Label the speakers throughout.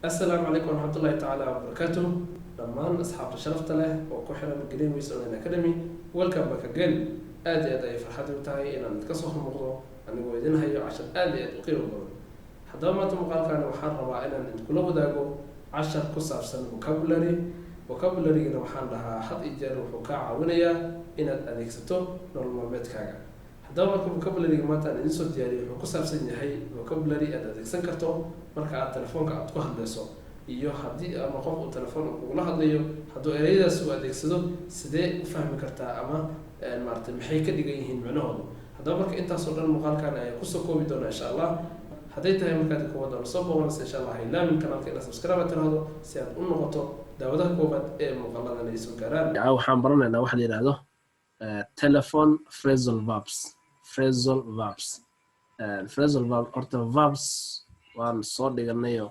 Speaker 1: السلام عليكم ورحمة الله تعالى وبركاته. dhammaan asxaabta sharafta leh oo ku xiran Greenways Online Academy, welcome back again. aad iyo aad ay farxad u tahay inaan idinka soo muuqdo anigoo idin hayo cashar aad iyo aad u qiimo badan. haddaba maanta muuqaalkan waxaan rabaa inaan idinkula wadaago cashar ku saabsan vocabulary-gana waxaan dhahaa had iyo jeer wuxuu kaa caawinayaa inaad adeegsato nolol maalmeedkaaga. haddaba marka vocabulary-ga maanta aan idin soo diyaariyo wuxuu ku saabsan yahay vocabulary aad adeegsan karto marka aad telefoonka aad ku hadlayso, iyo haddii ama qof uu telefoon ugula hadlayo hadduu ereyadaas uu adeegsado sidee u fahmi kartaa ama maaragtay maxay ka dhigan yihiin macnahoodu. haddaba marka intaas oo dhan muuqaalkan ayaa kusoo koobi doona insha allah. hadday tahay markaad kuwa doona soo booqanaysa insha allah ilaamin kanaalka inaad subscribe tiraahdo si aad u noqoto daawadaha koobaad ee muuqaaladan ay soo gaaraan.
Speaker 2: waxaan baranaynaa waxa la yiraahdo telephone phrasal verbs. Phrasal verb horta verbs waan soo dhiganayo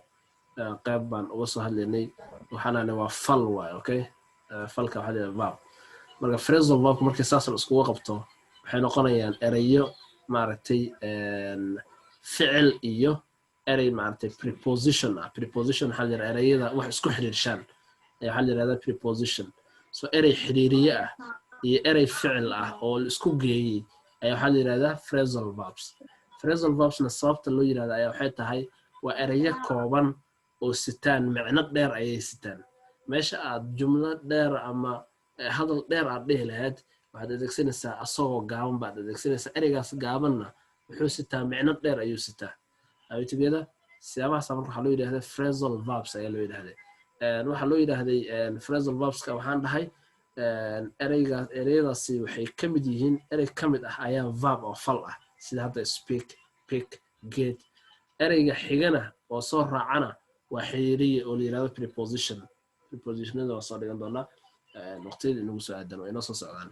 Speaker 2: qayb baan uga soo hadlaynay waxaana waa fal waay. Okay, falka waxa la yiraahdo verb. marka phrasal verb markii saas la isku qabto waxay noqonayaan erayo maaragtay ficil iyo erey maaragtay preposition waxa la yiraahdaa ereyada wax isku xiriirshaan waxa la yiraahdaa preposition. so erey xiriiriye ah iyo erey ficil ah oo la isku geeyay ayaa waxa la yiraahdaa phrasal verbs. Phrasal verbs-na sababta loo yiraahdo ayaa waxay tahay waa erayo kooban oo sitaan macno dheer ayay sitaan. meesha aad jumlo dheer ama hadal dheer aad dhihi lahayd waxaad adeegsanaysaa asagoo gaaban baad adeegsanaysaa. ereygaas gaabanna wuxuu sitaa macno dheer ayuu sitaa. aytigeeda siyaabahaas marka waxaa loo yiraahdaa phrasal verbs ayaa loo yiraahdaa. waxaa loo yiraahday phrasal verbs-ka waxaan dhahay ereyadaasi waxay ka mid yihiin erey ka mid ah ayaa verb oo fal ah sida hadda speak, pick, get. ereyga xigana oo soo raacana waa xiriiriye oo la yiraahdo preposition. prepositionada waa soo dhigan doonaa waqtiyada inagu soo aadan oo inoo soo socdaan.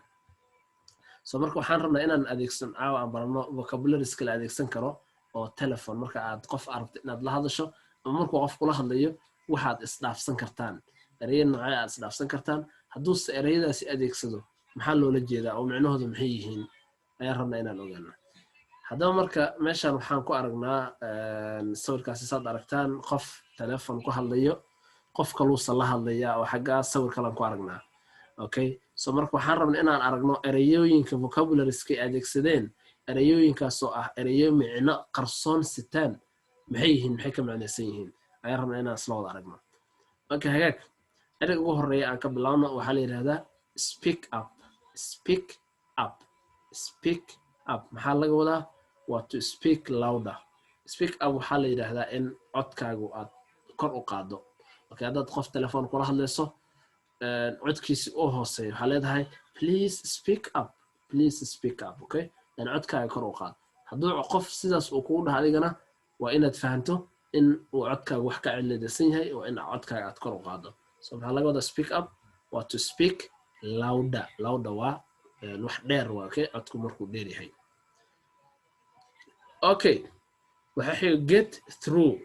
Speaker 2: so marka waxaan rabnaa inaan adeegsan aan barano vocabularies kala adeegsan karo oo telephone marka aad qof aragto inaad la hadasho ama markuu qof kula hadlayo waxaad isdhaafsan kartaan erayo noocyo aad isdhaafsan kartaan. hadduu ereyadaasi adeegsado maxaa loola jeedaa oo macnahoodu maxay yihiin ayaan rabnaa inaan ogaano. haddaba marka meeshaan waxaan ku aragnaa sawirkaasi saad aragtaan qof telefoon ku hadlayo, qof kaluusa la hadlaya oo xaggaa sawir kalan ku aragnaa. okay, so marka waxaan rabnaa inaan aragno ereyooyinka vocabularies-ka adeegsadeen ereyooyinkaasoo ah ereyo micno qarsoon sitaan maxay yihiin, maxay ka macnaysan yihiin ayaan rabnaa inaan isla wada aragno. okay, hagaag ereyga ugu horeeya aan ka bilaabno waxaa la yiraahdaa speak up. speak up, speak up maxaa laga wadaa? waa to speak louder. speak up waxaa la yiraahdaa in codkaagu aad kor u qaado. okay, haddaad qof telefoon kula hadlayso codkiisi u hooseeyo waxaa leedahay please speak up, please speak up. okay, in codkaaga kor u qaado. hadduu qof sidaas uu kugu dhaha adigana waa inaad fahanto in uu codkaaga wax ka ciladaysan yahay oo in codkaaga aad kor u qaado. so maxaa laga wadaa speak up waa to speak louder. louder waa wax dheer waa. okay, codku markuu dheer yahay. okay, waxa xiga get through.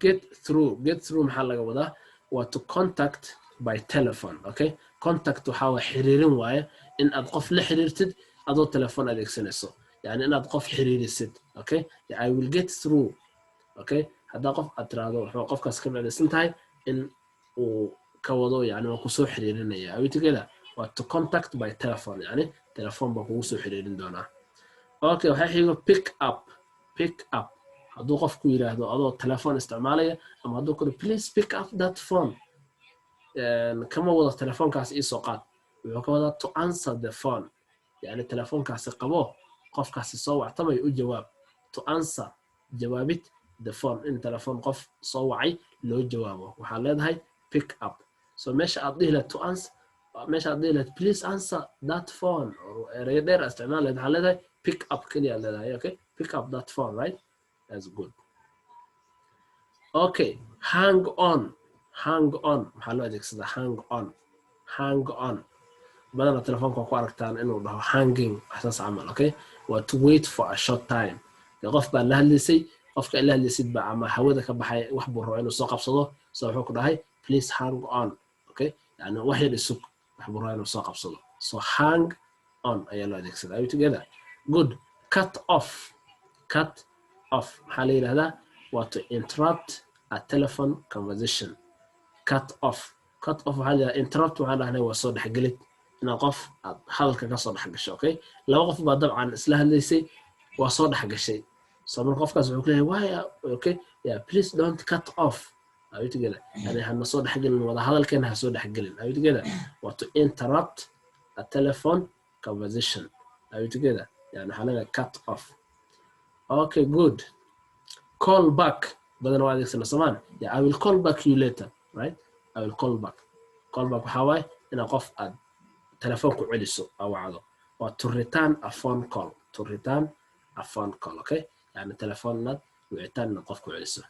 Speaker 2: get through maxaa laga wadaa? waa to contact by telephone. okay, contact waxaa waa xiriirin waaye in aad qof la xiriirtid adoo telefoon adeegsanayso, yani inaad qof xiriirisid. okay, I will get through. okay, haddaa qof aad tiraahdo wuxuu qofkaas ka macnaysan tahay in uu ka wado yani waa kusoo xiriirinaya. awitigeeda waa to contact by telephone, yani telefoon baa kugu soo xiriirin doonaa. okay, waxaa xigo pick up. pick up hadduu qofku yiraahdo adoo telefoon isticmaalaya ama hadduu kale please pick up that phone kama wado telefoonkaas iisoo qaad, wuxuu ka wadaa to answer the phone, yani telefoonkaasi qabo qofkaasi soo wactamay u jawaab. to answer jawaabid, the phone in telefoon qof soo wacay loo jawaabo waxaa leedahay pick up. so meesha aad dhihi lahayd to answer, meesha aad dhihi lahayd please answer that phone oo erayo dheer isticmaal lahayd waxaa leedahay pick up kaliya leedahay. okay, pick up that phone, right? that's good. okay, hang on. maxaa loo adeegsadaa hang on badana telefoonka ku aragtaan inuu dhaho hanging waxsaas camal. okay, waa to wait for a short time. qof baa la hadlaysay, qofka la hadlaysid baa ama hawada ka baxay wax buu rabo inuu soo qabsado, so wuxuu ku dhahay please hang on. okay, yani wax yar isug wax buu rabo inuu soo qabsado, so hang on ayaa loo adeegsadaa. are you together? good. cut off maxaa la yiraahdaa? waa to interrupt a telephone conversation. Cut off waxaa la interrupt waxaan dhahnay waa soo dhexgelid inaad qof aad hadalka ka soo dhexgasho okay laba qof baa dabcan isla hadlaysay waa soo dhexgashay so marka qofkaas wuxuu leeyahay why okay yeah please don't cut off are you together yani hana soo dhexgelin wada hadalkeena ha soo dhexgelin are you together what to interrupt a telephone conversation are you together yani waxaa laga cut off okay good call back badan waa adeegsana samaan yeah I will call back you later right I will call back waxaa waaye ina qof aad telefoon ku celiso awacdo waa to return a phone call okay yani telefoonad wicitaan ina qof ku celiso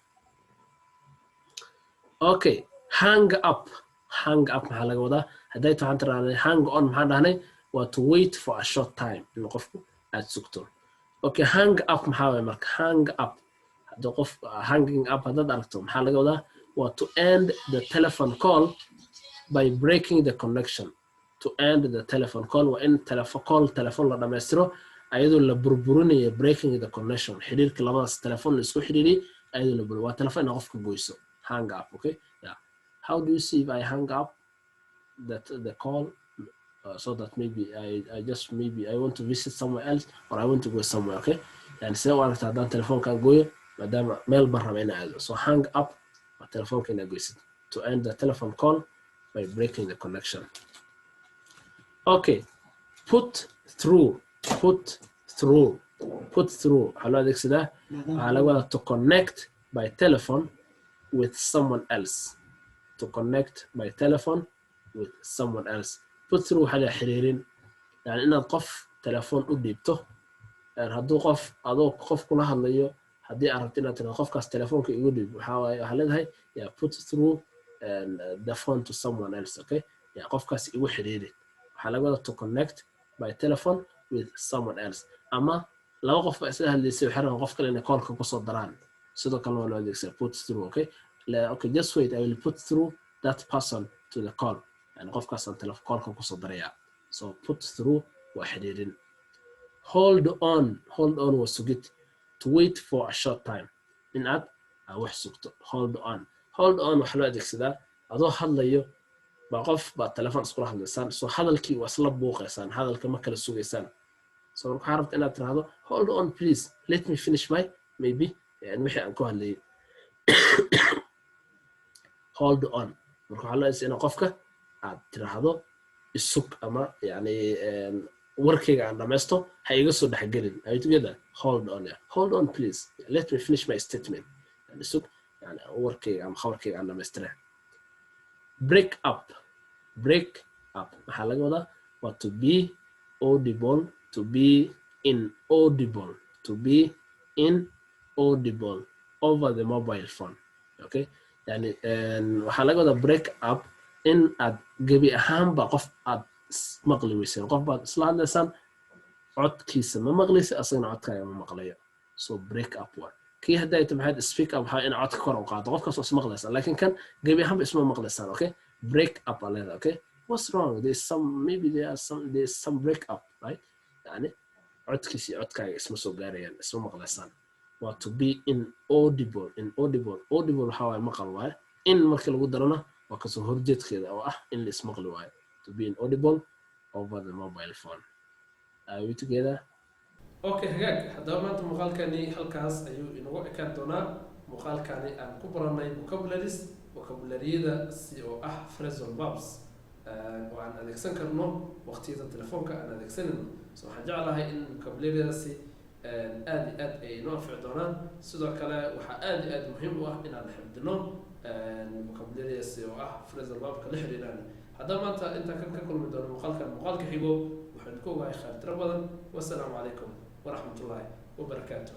Speaker 2: okay hang up maxaa laga wadaa hadday tahay tiraahdo hang on maxaan dhahnay waa to wait for a short time in qofku aad sugto okay hang up maxaa waaye marka hang up haddii qof hanging up haddaad aragto maxaa laga wadaa waa to end the telephone call by breaking the connection to end the telephone call waa in telephone la dhamaystiro ayadoo la burburinayo breaking the connection xiriirka labadaas telephone la isku xiriiriyay ayadoo la burburiyo waa telephone in qofka goyso hang up okay yeah how do you see if I hang up the call so that maybe I want to visit somewhere else or I want to go somewhere okay yani sida u aragta haddaan telefoonkaan gooyo maadaama meel baan raba inaan aado so hang up waa telefoonka inaad goysid to end the telephone call by breaking the connection okay put through waxaa loo adeegsadaa waxaa laga wadaa to connect by telephone with someone else put through waxaa la xiriirin yani inaad qof telefoon u dhiibto hadduu qof kula hadlayo haddii aad rabto inaad tiraahdo qofkaas telefoonka igu dhiib waxaa leedahay yeah put through the phone to someone else okay yeah qofkaas igu xiriiri waxaa laga wadaa to connect by telephone with someone else ama laba qof baa isla hadlaysay waxay rabaan qof kale inay callka kusoo daraan sidoo kale waa loo adeegsadaa put through okay just wait I will put through that person to the call yani qofkaasaan callka kusoo darayaa so put through waa xiriirin hold on waa sugid to wait for a short time in aad wax sugto hold on waxaa loo adeegsadaa adoo hadlayo baa qof baa telefoon iskula hadlaysaan so hadalkii waa isla buuqaysaan hadalka ma kala sugaysaan so marka waxaa rabta inaad tiraahdo hold on please let me finish my maybe yani wixii aan ku hadlayay hold on marka waxaa loo adeegsadaa in qofka aad tiraahdo isug ama yani warkayga aan dhamaysto ha iga soo dhexgelin are you together hold on please let me finish my statement yani isug yani warkayga ama khabarkayga aan dhamaystira break up maxaa laga wadaa waa to be audible over the mobile phone okay yani waxaa laga wadaa break up in aad gebi ahaanba qof aad maqli weyseen qof baad isla hadlaysaan codkiisa ma maqlaysa asagana codkaaga ma maqlayo so break up waa kii hadday tahay speak up waxaa in codka kor u qaado qofkaas oo ismaqlaysaan laakiin kan gebi ahaanba isma maqlaysaan okay break up aleda okay what's wrong there's some break up right yani codkiisa iyo codkaaga isma soo gaarayaan isma maqlaysaan waa to be inaudible waxaa waaye maqal waaye in marka lagu darana waa kasoo horjeedkeeda oo ah in la ismaqli waayo to be inaudible over the mobile phone are we together
Speaker 1: okay hagaag haddaba maanta muuqaalkani halkaas ayuu inagu ekaan doonaa muuqaalkani aan ku baranay vocabularyada si oo ah phrasal verbs oo aan adeegsan karno waqtiyada telefoonka aan adeegsanayno so waxaan jeclahay in vocabularyadaasi aad iyo aad ay inoo anfici doonaan sidoo kale waxaa aad iyo aad muhiim u ah inaan xifdino vocabularyadaasi oo ah phrasal verbka la xiriiraan haddaba maanta intaan ka kulmi doono muuqaalka xigo waxaan ku ogahay khayr tiro badan wassalaamu calaykum ورحمة الله وبركاته.